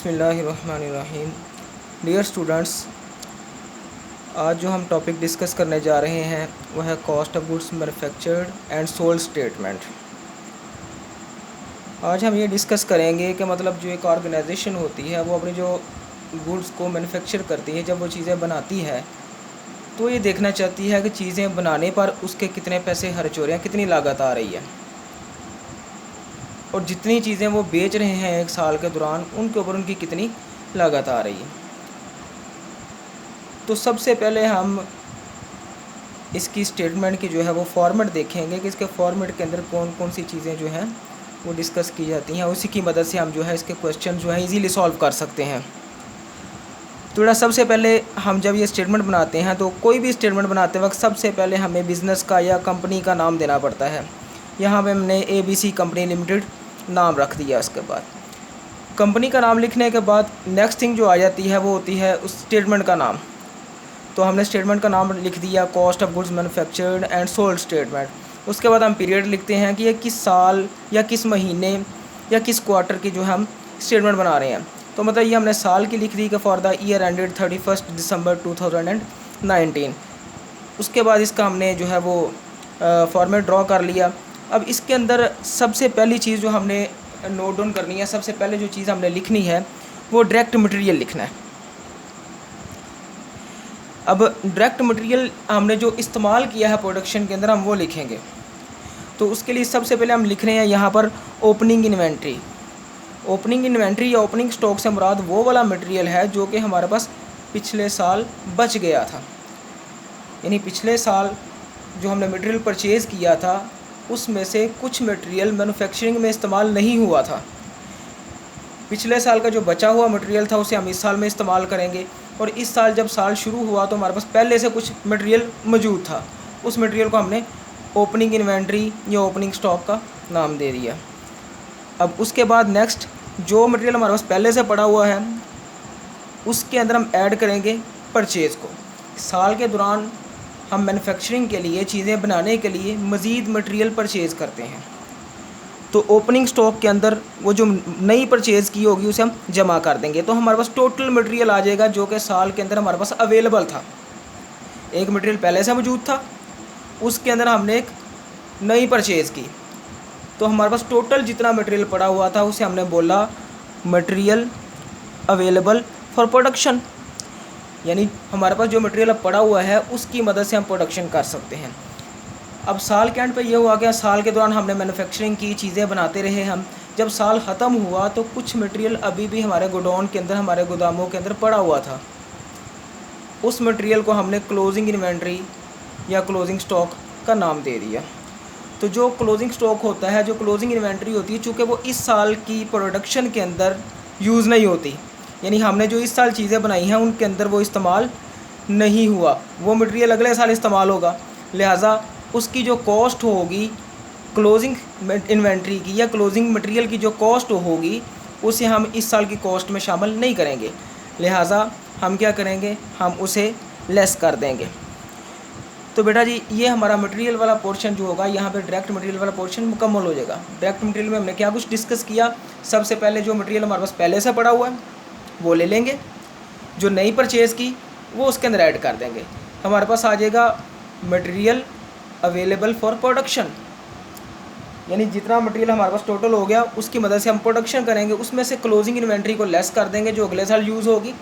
बिस्मिल्लाहिर्रहमानिर्रहीम। Dear students, आज जो हम टॉपिक डिस्कस करने जा रहे हैं वह है cost of goods manufactured and sold statement. आज हम ये डिस्कस करेंगे कि मतलब जो एक ऑर्गेनाइजेशन होती है वो अपनी जो गुड्स को मैन्युफैक्चर करती है, जब वो चीज़ें बनाती है तो ये देखना चाहती है कि चीज़ें बनाने पर उसके कितने पैसे खर्च हो रहे हैं, कितनी लागत आ रही है, और जितनी चीज़ें वो बेच रहे हैं एक साल के दौरान उनके ऊपर उनकी कितनी लागत आ रही है। तो सबसे पहले हम इसकी स्टेटमेंट की जो है वो फॉर्मेट देखेंगे कि इसके फॉर्मेट के अंदर कौन कौन सी चीज़ें जो हैं वो डिस्कस की जाती हैं। उसी की मदद से हम जो है इसके क्वेश्चन जो है इजीली सॉल्व कर सकते हैं। तो सबसे पहले हम जब ये स्टेटमेंट बनाते हैं तो कोई भी स्टेटमेंट बनाते वक्त सबसे पहले हमें बिज़नेस का या कंपनी का नाम देना पड़ता है। यहाँ पे हमने ABC कंपनी लिमिटेड नाम रख दिया। उसके बाद कंपनी का नाम लिखने के बाद नेक्स्ट थिंग जो आ जाती है वो होती है उस स्टेटमेंट का नाम। तो हमने स्टेटमेंट का नाम लिख दिया cost of goods manufactured and sold statement. उसके बाद हम पीरियड लिखते हैं कि ये किस साल या किस महीने या किस क्वार्टर की जो हम स्टेटमेंट बना रहे हैं। तो मतलब ये हमने साल की लिख दी कि for the year ended 31 December 2019। उसके बाद इसका हमने जो है वो फॉर्मेट ड्रॉ कर लिया। अब इसके अंदर सबसे पहली चीज़ जो हमने नोट डाउन करनी है, सबसे पहले जो चीज़ हमने लिखनी है वो डायरेक्ट मटेरियल लिखना है। अब डायरेक्ट मटेरियल हमने जो इस्तेमाल किया है प्रोडक्शन के अंदर हम वो लिखेंगे। तो उसके लिए सबसे पहले हम लिख रहे हैं यहाँ पर ओपनिंग इन्वेंट्री। ओपनिंग इन्वेंट्री या ओपनिंग स्टॉक से मुराद वो वाला मटेरियल है जो कि हमारे पास पिछले साल बच गया था, यानी पिछले साल जो हमने मटेरियल परचेज़ किया था उसमें से कुछ मटेरियल मैन्युफैक्चरिंग में इस्तेमाल नहीं हुआ था। पिछले साल का जो बचा हुआ मटेरियल था उसे हम इस साल में इस्तेमाल करेंगे, और इस साल जब साल शुरू हुआ तो हमारे पास पहले से कुछ मटेरियल मौजूद था, उस मटेरियल को हमने ओपनिंग इन्वेंट्री या ओपनिंग स्टॉक का नाम दे दिया। अब उसके बाद नेक्स्ट जो मटेरियल हमारे पास पहले से पड़ा हुआ है उसके अंदर हम ऐड करेंगे परचेज़ को। साल के दौरान हम मैन्युफैक्चरिंग के लिए चीज़ें बनाने के लिए मज़ीद मटेरियल परचेज़ करते हैं, तो ओपनिंग स्टॉक के अंदर वो जो नई परचेज़ की होगी उसे हम जमा कर देंगे। तो हमारे पास टोटल मटेरियल आ जाएगा जो कि साल के अंदर हमारे पास अवेलेबल था। एक मटेरियल पहले से मौजूद था, उसके अंदर हमने एक नई परचेज़ की, तो हमारे पास टोटल जितना मटेरियल पड़ा हुआ था उसे हमने बोला मटेरियल अवेलेबल फॉर प्रोडक्शन। यानी हमारे पास जो मटेरियल अब पड़ा हुआ है उसकी मदद से हम प्रोडक्शन कर सकते हैं। अब साल के एंड पे ये हुआ कि साल के दौरान हमने मैन्युफैक्चरिंग की, चीज़ें बनाते रहे हम। जब साल ख़त्म हुआ तो कुछ मटेरियल अभी भी हमारे गोडाउन के अंदर, हमारे गोदामों के अंदर पड़ा हुआ था। उस मटेरियल को हमने क्लोजिंग इन्वेंट्री या क्लोजिंग स्टॉक का नाम दे दिया। तो जो क्लोजिंग स्टॉक होता है, जो क्लोजिंग इन्वेंट्री होती है, चूँकि वो इस साल की प्रोडक्शन के अंदर यूज़ नहीं होती, यानी हमने जो इस साल चीज़ें बनाई हैं उनके अंदर वो इस्तेमाल नहीं हुआ, वो मटेरियल अगले साल इस्तेमाल होगा, लिहाजा उसकी जो कॉस्ट होगी क्लोजिंग इन्वेंट्री की या क्लोजिंग मटेरियल की जो कॉस्ट होगी उसे हम इस साल की कॉस्ट में शामिल नहीं करेंगे। लिहाजा हम क्या करेंगे, हम उसे लेस कर देंगे। तो बेटा जी ये हमारा मटेरियल वाला पोर्शन जो होगा, यहाँ पे डायरेक्ट मटेरियल वाला पोर्शन मुकम्मल हो जाएगा। डायरेक्ट मटेरियल में हमने क्या कुछ डिस्कस किया, सबसे पहले जो मटेरियल हमारे पास पहले से पड़ा हुआ है वो ले लेंगे, जो नई परचेज़ की वो उसके अंदर ऐड कर देंगे। हमारे पास आ जाएगा मटेरियल अवेलेबल फॉर प्रोडक्शन, यानी जितना मटेरियल हमारे पास टोटल हो गया उसकी मदद से हम प्रोडक्शन करेंगे, उसमें से क्लोजिंग इन्वेंट्री को लेस कर देंगे जो अगले साल यूज़ होगी।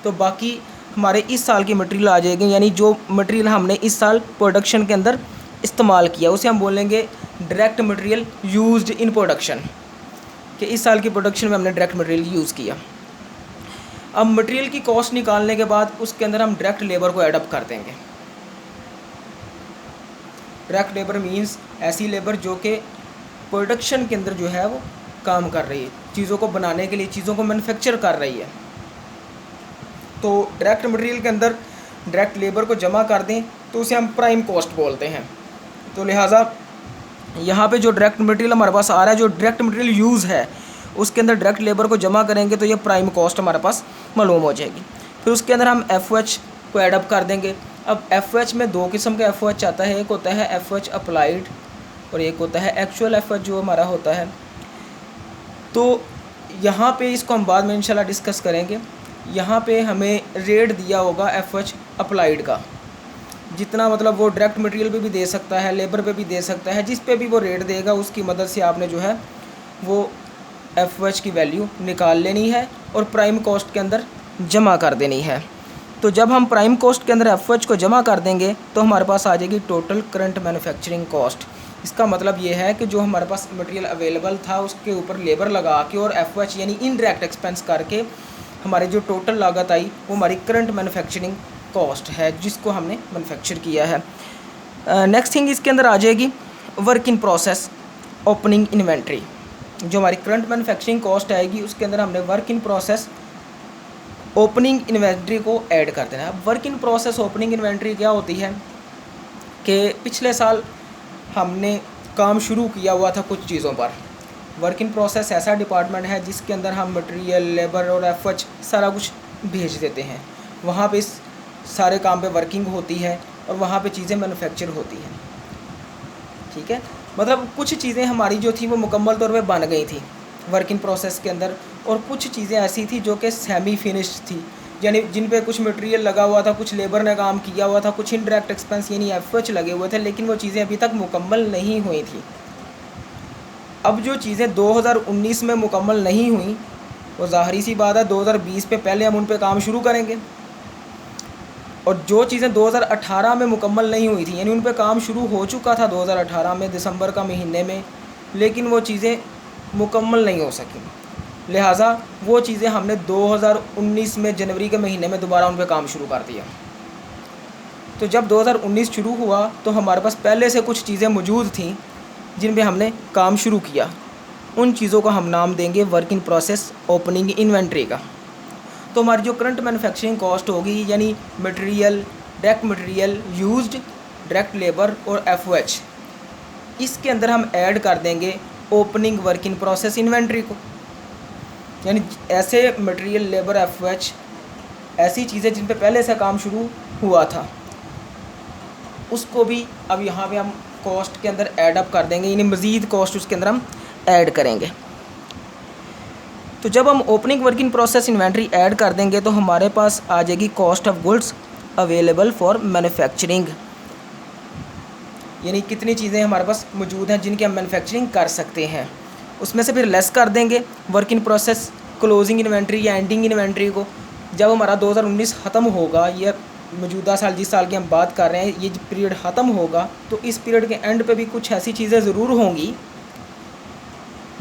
तो बाकी हमारे इस साल की मटेरियल आ जाएगी, यानी जो मटेरियल हमने इस साल प्रोडक्शन के अंदर इस्तेमाल किया उसे हम बोलेंगे direct material used in production, कि इस साल की प्रोडक्शन में हमने डायरेक्ट मटेरियल यूज़ किया। अब मटेरियल की कॉस्ट निकालने के बाद उसके अंदर हम डायरेक्ट लेबर को एडअप कर देंगे। डायरेक्ट लेबर मींस ऐसी लेबर जो कि प्रोडक्शन के अंदर जो है वो काम कर रही है, चीज़ों को बनाने के लिए, चीज़ों को मैन्युफैक्चर कर रही है। तो डायरेक्ट मटेरियल के अंदर डायरेक्ट लेबर को जमा कर दें तो उसे हम प्राइम कॉस्ट बोलते हैं। तो लिहाजा यहाँ पे जो डायरेक्ट मटेरियल हमारे पास आ रहा है, जो डायरेक्ट मटेरियल यूज़ है उसके अंदर डायरेक्ट लेबर को जमा करेंगे तो ये प्राइम कॉस्ट हमारे पास मालूम हो जाएगी। फिर उसके अंदर हम FOH को एडअप कर देंगे। अब FOH में दो किस्म का FOH आता है, एक होता है FOH अप्लाइड और एक होता है एक्चुअल FOH जो हमारा होता है। तो यहाँ पे इसको हम बाद में इंशाल्लाह डिस्कस करेंगे। यहाँ पे हमें रेट दिया होगा FH अप्लाइड का, जितना मतलब वो डायरेक्ट मटेरियल पे भी दे सकता है, लेबर पे भी दे सकता है, जिस पे भी वो रेट देगा उसकी मदद से आपने जो है वो FH की वैल्यू निकाल लेनी है और प्राइम कॉस्ट के अंदर जमा कर देनी है। तो जब हम प्राइम कॉस्ट के अंदर FH को जमा कर देंगे तो हमारे पास आ जाएगी टोटल करंट मैन्युफैक्चरिंग कॉस्ट। इसका मतलब ये है कि जो हमारे पास मटेरियल अवेलेबल था उसके ऊपर लेबर लगा के और FH यानी इनडायरेक्ट एक्सपेंस करके हमारी जो टोटल लागत आई वो हमारी करंट मैन्युफैक्चरिंग कॉस्ट है, जिसको हमने मैन्युफैक्चर किया है। नेक्स्ट थिंग इसके अंदर आ जाएगी work in process opening inventory. जो हमारी करंट मैन्युफैक्चरिंग कॉस्ट आएगी उसके अंदर हमने work in process opening inventory को ऐड कर देना है। अब work in process opening inventory क्या होती है कि पिछले साल हमने काम शुरू किया हुआ था कुछ चीज़ों पर। वर्क इन प्रोसेस ऐसा डिपार्टमेंट है जिसके अंदर हम मटेरियल, लेबर और FH सारा कुछ भेज देते हैं। वहाँ पे इस सारे काम पे वर्किंग होती है और वहाँ पे चीज़ें मैन्युफैक्चर होती हैं। ठीक है, मतलब कुछ चीज़ें हमारी जो थी वो मुकम्मल तौर पे बन गई थी वर्क इन प्रोसेस के अंदर, और कुछ चीज़ें ऐसी थी जो कि सेमी फिनिश्ड थी, यानी जिन पे कुछ मटेरियल लगा हुआ था, कुछ लेबर ने काम किया हुआ था, कुछ इनडायरेक्ट एक्सपेंस यानी FH लगे हुए थे, लेकिन वो चीज़ें अभी तक मुकम्मल नहीं हुई थी। अब जो चीज़ें 2019 में मुकम्मल नहीं हुई वो ज़ाहिरी सी बात है 2020 पे पहले हम उन पे काम शुरू करेंगे, और जो चीज़ें 2018 में मुकम्मल नहीं हुई थी यानी उन पे काम शुरू हो चुका था 2018 में दिसंबर का महीने में, लेकिन वो चीज़ें मुकम्मल नहीं हो सकी, लिहाजा वो चीज़ें हमने 2019 में जनवरी के महीने में दोबारा उन पे काम शुरू कर दिया। तो जब 2019 शुरू हुआ तो हमारे पास पहले से कुछ चीज़ें मौजूद थीं जिन पे हमने काम शुरू किया। उन चीज़ों का हम नाम देंगे work in process opening inventory का। तो हमारी जो करंट मैन्युफैक्चरिंग कॉस्ट होगी यानी material, direct material, used direct labour और FH, इसके अंदर हम ऐड कर देंगे opening work in process inventory को। यानी ऐसे मटेरियल, लेबर, FH, ऐसी चीज़ें जिन पे पहले से काम शुरू हुआ था उसको भी अब यहाँ पे हम कॉस्ट के अंदर ऐड अप कर देंगे, यानी मज़ीद कॉस्ट उसके अंदर हम ऐड करेंगे। तो जब हम opening work in process inventory add कर देंगे तो हमारे पास आ जाएगी cost of goods available for manufacturing, यानी कितनी चीज़ें हमारे पास मौजूद हैं जिनकी हम मैन्युफैक्चरिंग कर सकते हैं। उसमें से फिर लेस कर देंगे work in process closing inventory या एंडिंग इन्वेंट्री को। जब हमारा 2019 ख़त्म होगा, ये मौजूदा साल जिस साल की हम बात कर रहे हैं, ये पीरियड ख़त्म होगा तो इस पीरियड के एंड पे भी कुछ ऐसी चीज़ें ज़रूर होंगी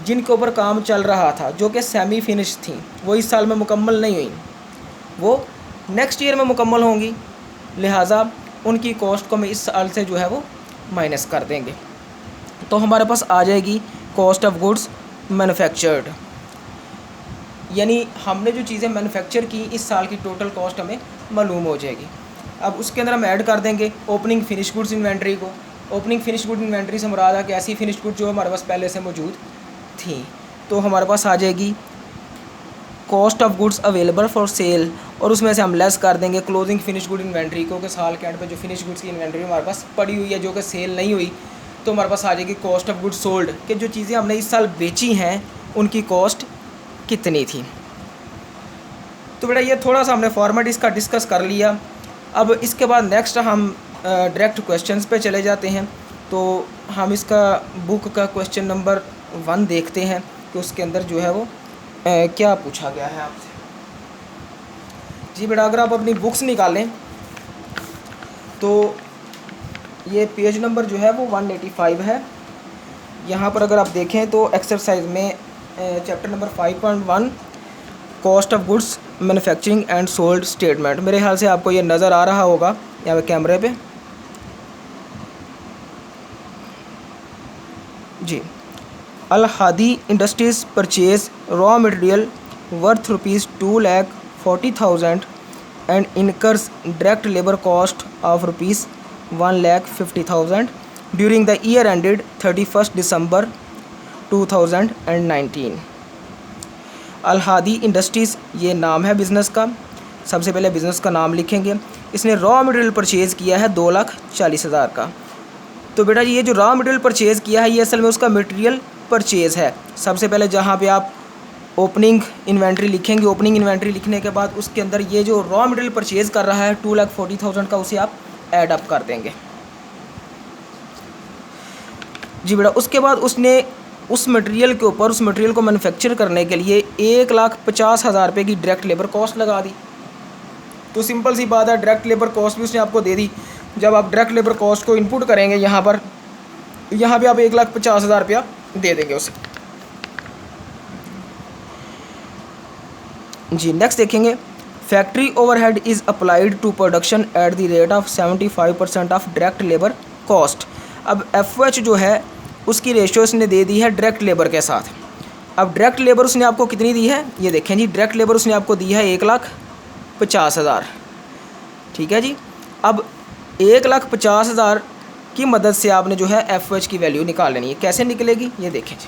जिनके ऊपर काम चल रहा था जो कि सेमी फिनिश थी, वो इस साल में मुकम्मल नहीं हुई, वो नेक्स्ट ईयर में मुकम्मल होंगी, लिहाजा उनकी कॉस्ट को हम इस साल से जो है वो माइनस कर देंगे। तो हमारे पास आ जाएगी कॉस्ट ऑफ गुड्स मैन्युफैक्चर्ड, यानी हमने जो चीज़ें मैन्युफैक्चर की इस साल की टोटल कॉस्ट हमें मालूम हो जाएगी। अब उसके अंदर हम ऐड कर देंगे ओपनिंग फिनिश गुड्स इन्वेंट्री को। ओपनिंग फिनिश गुड इन्वेंट्री से मुराद है कि ऐसी फिनिश गुड जो हमारे पास पहले से मौजूद थी। तो हमारे पास आ जाएगी cost of goods available for sale, और उसमें से हम लेस कर देंगे क्लोजिंग फिनिश गुड इन्वेंट्री को, कि साल के एंड पे जो फिनिश गुड्स की इन्वेंट्री हमारे पास पड़ी हुई है जो कि सेल नहीं हुई, तो हमारे पास आ जाएगी कॉस्ट ऑफ गुड्स सोल्ड, कि जो चीज़ें हमने इस साल बेची हैं उनकी कॉस्ट कितनी थी। तो बेटा ये थोड़ा सा हमने फॉर्मेट इसका डिस्कस कर लिया। अब इसके बाद नेक्स्ट हम डायरेक्ट क्वेश्चंस पे चले जाते हैं। तो हम इसका बुक का क्वेश्चन नंबर 1 देखते हैं कि उसके अंदर जो है वो क्या पूछा गया है आपसे। जी बेटा, अगर आप अपनी बुक्स निकालें तो ये पेज नंबर जो है वो 185 है। यहाँ पर अगर आप देखें तो एक्सरसाइज में chapter number 5.1 cost of goods manufacturing and sold statement, मेरे ख्याल से आपको ये नज़र आ रहा होगा यहाँ पे कैमरे पे। जी, Al Hadi industries purchase raw material worth ₹2,40,000 and incurs direct labour cost of ₹1,50,000 during the year ended 31 December 2019। Al Hadi industries ये नाम है बिज़नेस का। सबसे पहले बिज़नेस का नाम लिखेंगे। इसने रॉ मटेरियल परचेज़ किया है 2,40,000 का। तो बेटा ये जो रॉ मटेरियल परचेज़ किया है ये असल में उसका मटेरियल परचेज़ है। सबसे पहले जहाँ पे आप ओपनिंग इन्वेंट्री लिखेंगे। ओपनिंग इन्वेंट्री लिखने के बाद उसके अंदर ये जो रॉ मटेरियल परचेज़ कर रहा है 2,40,000 का, उसे आप ऐड अप कर देंगे जी बेटा। उसके बाद उसने उस मटेरियल के ऊपर, उस मटेरियल को मैन्युफैक्चर करने के लिए 1,50,000 रुपये की डायरेक्ट लेबर कॉस्ट लगा दी। तो सिंपल सी बात है, डायरेक्ट लेबर कॉस्ट भी उसने आपको दे दी। जब आप डायरेक्ट लेबर कॉस्ट को इनपुट करेंगे यहाँ पर, यहाँ पे आप 1,50,000 रुपया दे देंगे उसे जी। नेक्स्ट देखेंगे, factory overhead is applied to production at the rate of 75% of direct labour cost. अब FOH जो है उसकी रेशियो उसने दे दी है डायरेक्ट लेबर के साथ। अब डायरेक्ट लेबर उसने आपको कितनी दी है, ये देखें जी, डायरेक्ट लेबर उसने आपको दी है 1,50,000, ठीक है जी। अब 1,50,000 की मदद से आपने जो है FOH की वैल्यू निकाल लेनी है। कैसे निकलेगी ये देखें जी।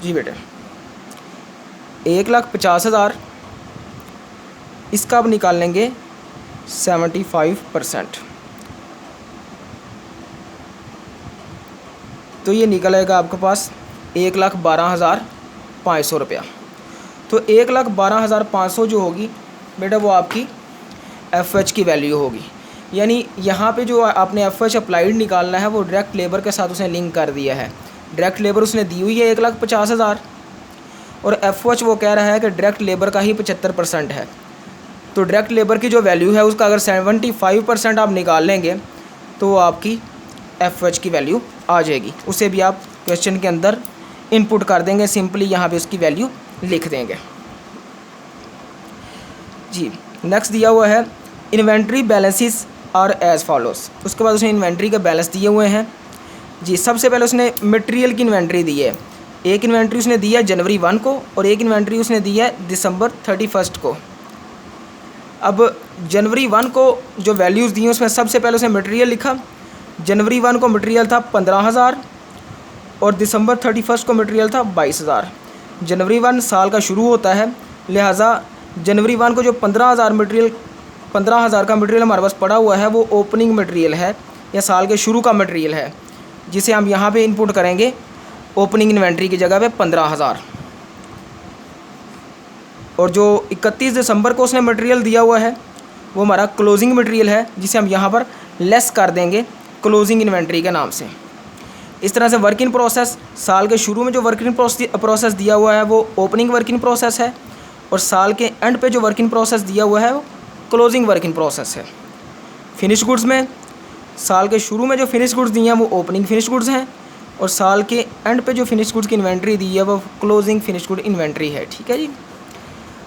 जी बेटे 1,50,000 इसका अब निकाल लेंगे 75%, तो ये निकलेगा आपके पास 1,12,500 रुपया। तो 1,12,500 जो होगी बेटा वो आपकी FOH की वैल्यू होगी। यानी यहाँ पे जो आपने FOH अप्लाइड निकालना है वो डायरेक्ट लेबर के साथ उसने लिंक कर दिया है। डायरेक्ट लेबर उसने दी हुई है 1,50,000 और FOH वो कह रहा है कि डायरेक्ट लेबर का ही 75% है। तो डायरेक्ट लेबर की जो वैल्यू है उसका अगर 75% आप निकाल लेंगे तो वो आपकी FOH की वैल्यू आ जाएगी। उसे भी आप क्वेश्चन के अंदर इनपुट कर देंगे, सिंपली यहाँ पे उसकी वैल्यू लिख देंगे जी। नेक्स्ट दिया हुआ है inventory balances are as follows. उसके बाद उसने इन्वेंट्री के बैलेंस दिए हुए हैं जी। सबसे पहले उसने मटेरियल की इन्वेंट्री दी है। एक इन्वेंट्री उसने दी है जनवरी 1 को और एक इन्वेंट्री उसने दी है दिसंबर 31 को। अब जनवरी 1 को जो वैल्यूज़ दी हैं उसमें सबसे पहले उसने मटेरियल लिखा। जनवरी 1 को मटेरियल था 15,000 और दिसंबर 31 को मटेरियल था 22,000। जनवरी 1 साल का शुरू होता है, लिहाजा जनवरी 1 को जो 15,000 का मटेरियल हमारे पास पड़ा हुआ है वो ओपनिंग मटेरियल है या साल के शुरू का मटेरियल है, जिसे हम यहाँ पे इनपुट करेंगे ओपनिंग इन्वेंट्री की जगह पे 15,000। और जो 31 दिसंबर को उसने मटेरियल दिया हुआ है वो हमारा क्लोजिंग मटेरियल है, जिसे हम यहाँ पर लेस कर देंगे क्लोजिंग इन्वेंट्री के नाम से। इस तरह से वर्क इन प्रोसेस, साल के शुरू में जो वर्क इन प्रोसेस दिया हुआ है वो ओपनिंग वर्क इन प्रोसेस है और साल के एंड पे जो वर्क इन प्रोसेस दिया हुआ है वो क्लोजिंग वर्क इन प्रोसेस है। फिनिश गुड्स में साल के शुरू में जो फिनिश गुड्स दिए हैं वो ओपनिंग फिनिश गुड्स हैं और साल के एंड पे जो फिनिश गुड्स की इन्वेंट्री दी है वो क्लोजिंग फिनिश गुड इन्वेंट्री है, ठीक है जी।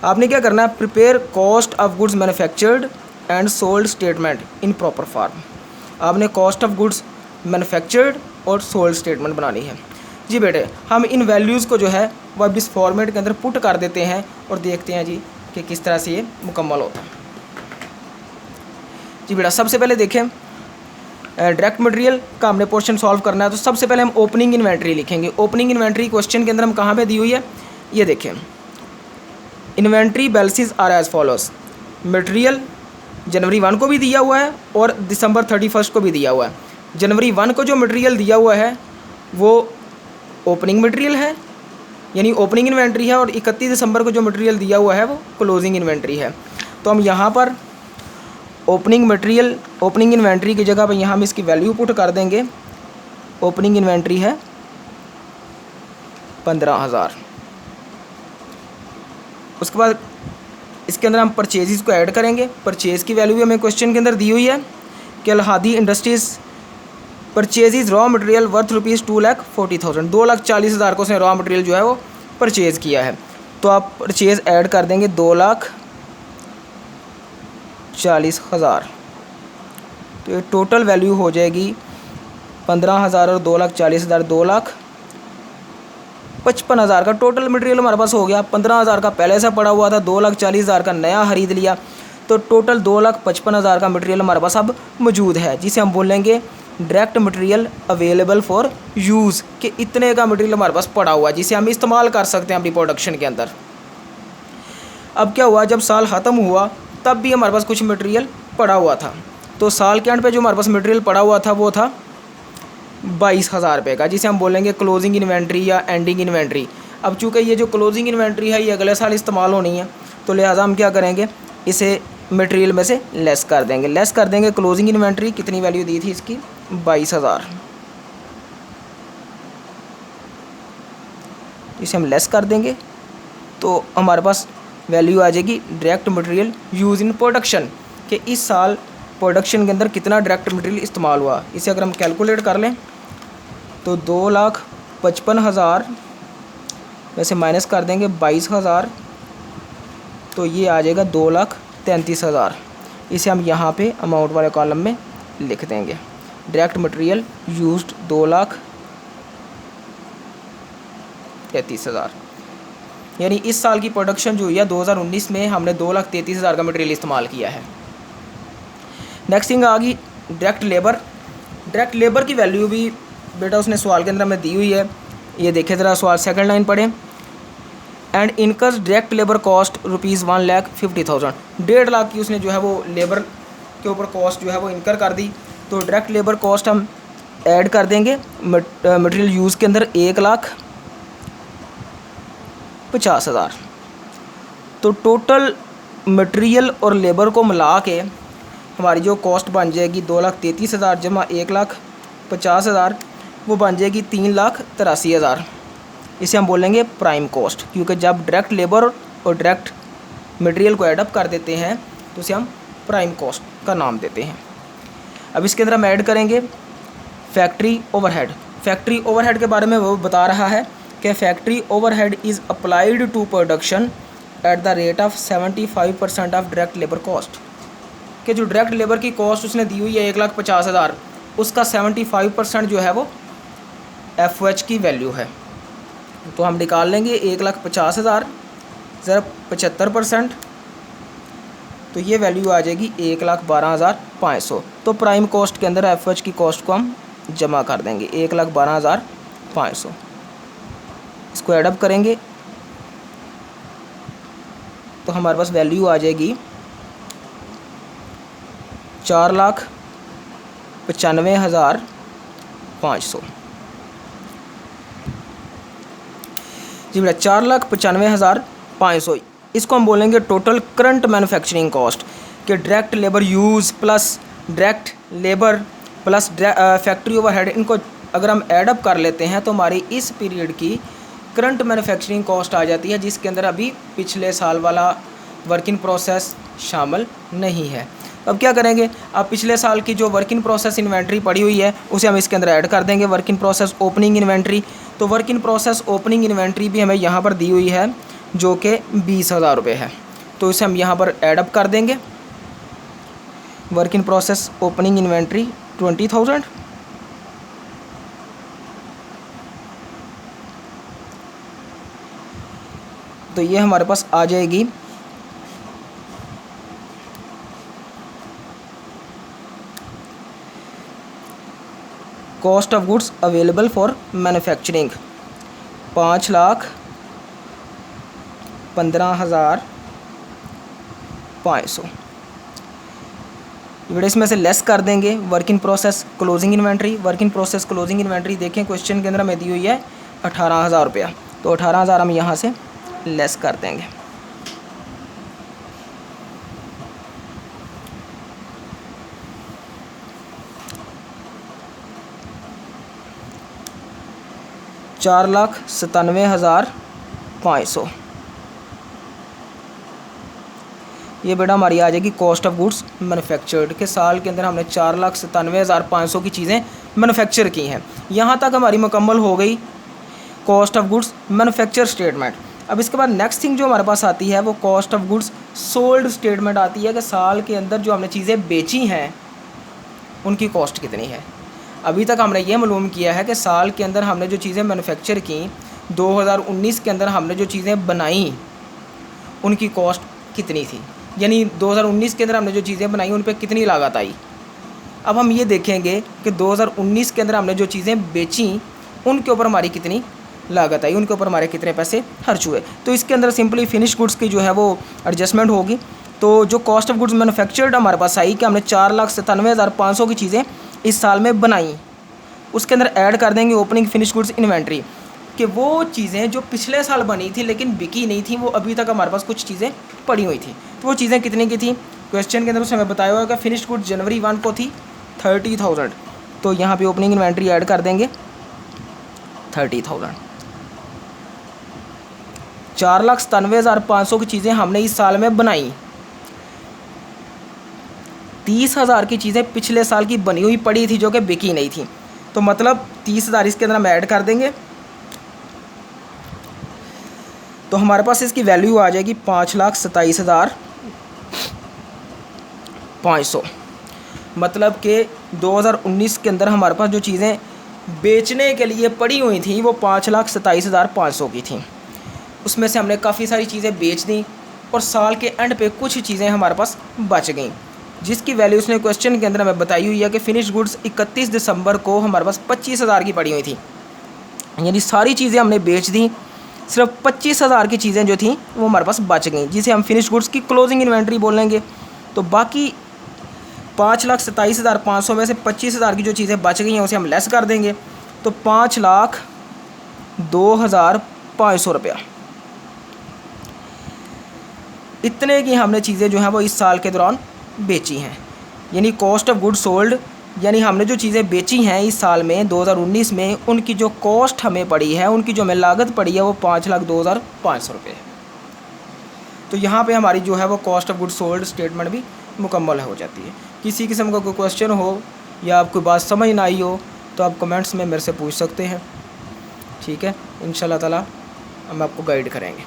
आपने क्या करना है, prepare cost of goods manufactured and sold statement in proper form. आपने कॉस्ट ऑफ गुड्स मैन्युफैक्चर्ड और सोल्ड स्टेटमेंट बनानी है जी बेटे। हम इन वैल्यूज़ को जो है वो अब इस फॉर्मेट के अंदर पुट कर देते हैं और देखते हैं जी कि किस तरह से ये मुकम्मल होता है जी बेटा। सबसे पहले देखें डायरेक्ट मटेरियल का हमने पोर्शन सॉल्व करना है, तो सबसे पहले हम ओपनिंग इन्वेंट्री लिखेंगे। ओपनिंग इन्वेंट्री क्वेश्चन के अंदर हम कहाँ पे दी हुई है, ये देखें। Inventory balances are as follows. Material जनवरी 1 को भी दिया हुआ है और दिसंबर 31 को भी दिया हुआ है। जनवरी 1 को जो मटेरियल दिया हुआ है वो ओपनिंग मटेरियल है, यानी ओपनिंग इन्वेंट्री है, और 31 दिसंबर को जो मटेरियल दिया हुआ है वो क्लोजिंग इन्वेंट्री है। तो हम यहाँ पर ओपनिंग मटेरियल, ओपनिंग इन्वेंट्री की जगह पर यहाँ हम इसकी वैल्यू पुट कर देंगे। ओपनिंग इन्वेंट्री है 15,000। उसके बाद इसके अंदर हम परचेजेस को ऐड करेंगे। परचेज़ की वैल्यू भी हमें क्वेश्चन के अंदर दी हुई है कि Alhadi industries purchases raw material worth ₹2,40,000। 2,40,000 को उसने रॉ मटेरियल जो है वो परचेज़ किया है। तो आप परचेज़ ऐड कर देंगे 2,40,000। तो ये टोटल वैल्यू हो जाएगी 15,000 और 2,40,000, 2,55,000 का टोटल मटेरियल हमारे पास हो गया। 15,000 का पहले से पड़ा हुआ था, 2,40,000 का नया खरीद लिया, तो टोटल 2,55,000 का मटेरियल हमारे पास अब मौजूद है, जिसे हम बोलेंगे direct material available for use, कि इतने का मटेरियल हमारे पास पड़ा हुआ है जिसे हम इस्तेमाल कर सकते हैं अपनी प्रोडक्शन के अंदर। अब क्या हुआ, जब साल ख़त्म हुआ तब भी हमारे पास कुछ मटेरियल पड़ा हुआ था। तो साल के एंड पे जो हमारे पास मटेरियल पड़ा हुआ था वो था 22,000 रुपये का, जिसे हम बोलेंगे क्लोजिंग इन्वेंट्री या एंडिंग इन्वेंट्री। अब चूँकि ये जो क्लोजिंग इन्वेंट्री है ये अगले साल इस्तेमाल होनी है, तो लिहाजा हम क्या करेंगे, इसे मटेरियल में से लेस कर देंगे। क्लोजिंग इन्वेंट्री कितनी वैल्यू दी थी इसकी, 22,000, इसे हम लेस कर देंगे तो हमारे पास वैल्यू आ जाएगी direct material use in production, कि इस साल प्रोडक्शन के अंदर कितना डायरेक्ट मटेरियल इस्तेमाल हुआ। इसे अगर हम कैलकुलेट कर लें तो 2,55,000 में से माइनस कर देंगे 22,000, तो ये आ जाएगा 2,33,000। इसे हम यहाँ पे अमाउंट वाले कॉलम में लिख देंगे। डायरेक्ट मटेरियल यूज्ड 2,33,000, यानी इस साल की प्रोडक्शन जो हुई है 2019 में हमने 2,33,000 का मटेरियल इस्तेमाल किया है। नेक्स्ट थिंग आ गई डायरेक्ट लेबर की वैल्यू भी बेटा उसने सवाल के अंदर हमें दी हुई है, ये देखे ज़रा सवाल सेकंड लाइन पढ़ें। And incus direct labour cost ₹1,50,000, 1.5 lakh की उसने जो है वो लेबर के ऊपर कॉस्ट जो है वो इनकर कर दी। तो डायरेक्ट लेबर कॉस्ट हम ऐड कर देंगे मटेरियल यूज़ के अंदर 1,50,000। तो टोटल मटेरियल और लेबर को मिला के हमारी जो कॉस्ट बन जाएगी 2,33,000 जमा 1,50,000, वो बन जाएगी 3,83,000। इसे हम बोलेंगे प्राइम कॉस्ट, क्योंकि जब डायरेक्ट लेबर और डायरेक्ट मटेरियल को ऐडअप कर देते हैं तो उसे हम प्राइम कॉस्ट का नाम देते हैं। अब इसके अंदर हम ऐड करेंगे फैक्ट्री ओवरहेड के बारे में वो बता रहा है कि factory overhead is applied to production at the rate of 75% of direct labour cost, कि जो डायरेक्ट लेबर की कॉस्ट उसने दी हुई है 1,50,000, उसका 75% जो है वो FOH की वैल्यू है। तो हम निकाल लेंगे 1,50,000 ज़रा 75%, तो ये वैल्यू आ जाएगी 1,12,500। तो प्राइम कॉस्ट के अंदर FOH की कॉस्ट को हम जमा कर देंगे 1,12,500, इसको एडअप करेंगे तो हमारे पास वैल्यू आ जाएगी 4,95,500। जी बेटा 4,95,500, इसको हम बोलेंगे टोटल करंट मैन्युफैक्चरिंग कॉस्ट, कि direct labour use plus direct labour plus factory overhead, इनको अगर हम ऐडअप कर लेते हैं तो हमारी इस पीरियड की करंट मैन्युफैक्चरिंग कॉस्ट आ जाती है, जिसके अंदर अभी पिछले साल वाला वर्क इन प्रोसेस शामिल नहीं है। अब क्या करेंगे, अब पिछले साल की जो वर्क इन प्रोसेस इन्वेंट्री पड़ी हुई है उसे हम इसके अंदर ऐड कर देंगे, work in process opening inventory. तो work in process opening inventory भी हमें यहाँ पर दी हुई है जो कि 20,000 रुपये है, तो इसे हम यहाँ पर ऐडअप कर देंगे। Work in process opening inventory 20,000, तो ये हमारे पास आ जाएगी cost of goods available for manufacturing 5,15,500। बेटा इसमें से लेस कर देंगे work in process closing inventory. Work in process closing inventory देखें क्वेश्चन के अंदर हमें दी हुई है 18,000 रुपया, तो 18,000 हम यहाँ से लेस कर देंगे। $4,97,500, ये बेटा हमारी आ जाएगी कॉस्ट ऑफ गुड्स मैन्युफैक्चर्ड, के साल के अंदर हमने 4,97,500 की चीज़ें मैन्युफैक्चर की हैं। यहाँ तक हमारी मुकम्मल हो गई cost of goods manufacture statement. अब इसके बाद नेक्स्ट थिंग जो हमारे पास आती है वो cost of goods sold statement आती है, कि साल के अंदर जो हमने चीज़ें बेची हैं उनकी कॉस्ट कितनी है। अभी तक हमने ये मालूम किया है कि साल के अंदर हमने जो चीज़ें मैन्युफैक्चर की, 2019 के अंदर हमने जो चीज़ें बनाई उनकी कॉस्ट कितनी थी, यानी 2019 के अंदर हमने जो चीज़ें बनाई उन पर कितनी लागत आई। अब हम ये देखेंगे कि 2019 के अंदर हमने जो चीज़ें बेची उनके ऊपर हमारी कितनी लागत आई, उनके ऊपर हमारे कितने पैसे खर्च हुए। तो इसके अंदर सिंपली फिनिश गुड्स की जो है वो एडजस्टमेंट होगी। तो जो कॉस्ट ऑफ गुड्स मैन्युफैक्चर्ड हमारे पास आई कि हमने 4,97,500 की चीज़ें इस साल में बनाई, उसके अंदर ऐड कर देंगे ओपनिंग फिनिश गुड्स इन्वेंट्री, कि वो चीज़ें जो पिछले साल बनी थी लेकिन बिकी नहीं थी, वो अभी तक हमारे पास कुछ चीज़ें पड़ी हुई थी। तो वो चीज़ें कितने की थी, क्वेश्चन के अंदर उसने हमें बताया हुआ कि फिनिश गुड्स जनवरी 1 को थी 30,000, तो यहाँ पे ओपनिंग इन्वेंट्री ऐड कर देंगे 30,000। 4,97,500 की चीज़ें हमने इस साल में बनाई, 30,000 की चीज़ें पिछले साल की बनी हुई पड़ी थी जो कि बिकी नहीं थी, तो मतलब 30,000 इसके अंदर हम ऐड कर देंगे, तो हमारे पास इसकी वैल्यू आ जाएगी 5,27,500। मतलब कि 2019 के अंदर हमारे पास जो चीज़ें बेचने के लिए पड़ी हुई थी वो 5,27,500 की थी, उसमें से हमने काफ़ी सारी चीज़ें बेच दी और साल के एंड पे कुछ चीज़ें हमारे पास बच गई, जिसकी वैल्यू उसने क्वेश्चन के अंदर हमें बताई हुई है कि फिनिश गुड्स 31 दिसंबर को हमारे पास 25,000 की पड़ी हुई थी, यानी सारी चीज़ें हमने बेच दी, सिर्फ 25,000 की चीज़ें जो थी वो हमारे पास बच गई, जिसे हम फिनिश गुड्स की क्लोजिंग इन्वेंट्री बोलेंगे। तो बाकी 5,27,500 में से 25,000 की जो चीज़ें बच गई हैं उसे हम लेस कर देंगे, तो 5,02,500 रुपया, इतने की हमने चीज़ें जो हैं वो इस साल के दौरान बेची हैं। यानी कॉस्ट ऑफ गुड्स सोल्ड, यानी हमने जो चीज़ें बेची हैं इस साल में 2019 में, उनकी जो कॉस्ट हमें पड़ी है, उनकी जो हमें लागत पड़ी है वो 5,02,500 रुपये है। तो यहाँ पे हमारी जो है वो cost of goods sold statement भी मुकम्मल हो जाती है। किसी किस्म का कोई क्वेश्चन हो या आपको बात समझ ना आई हो तो आप कमेंट्स में मेरे से पूछ सकते हैं, ठीक है। इंशाल्लाह ताला हम आपको गाइड करेंगे।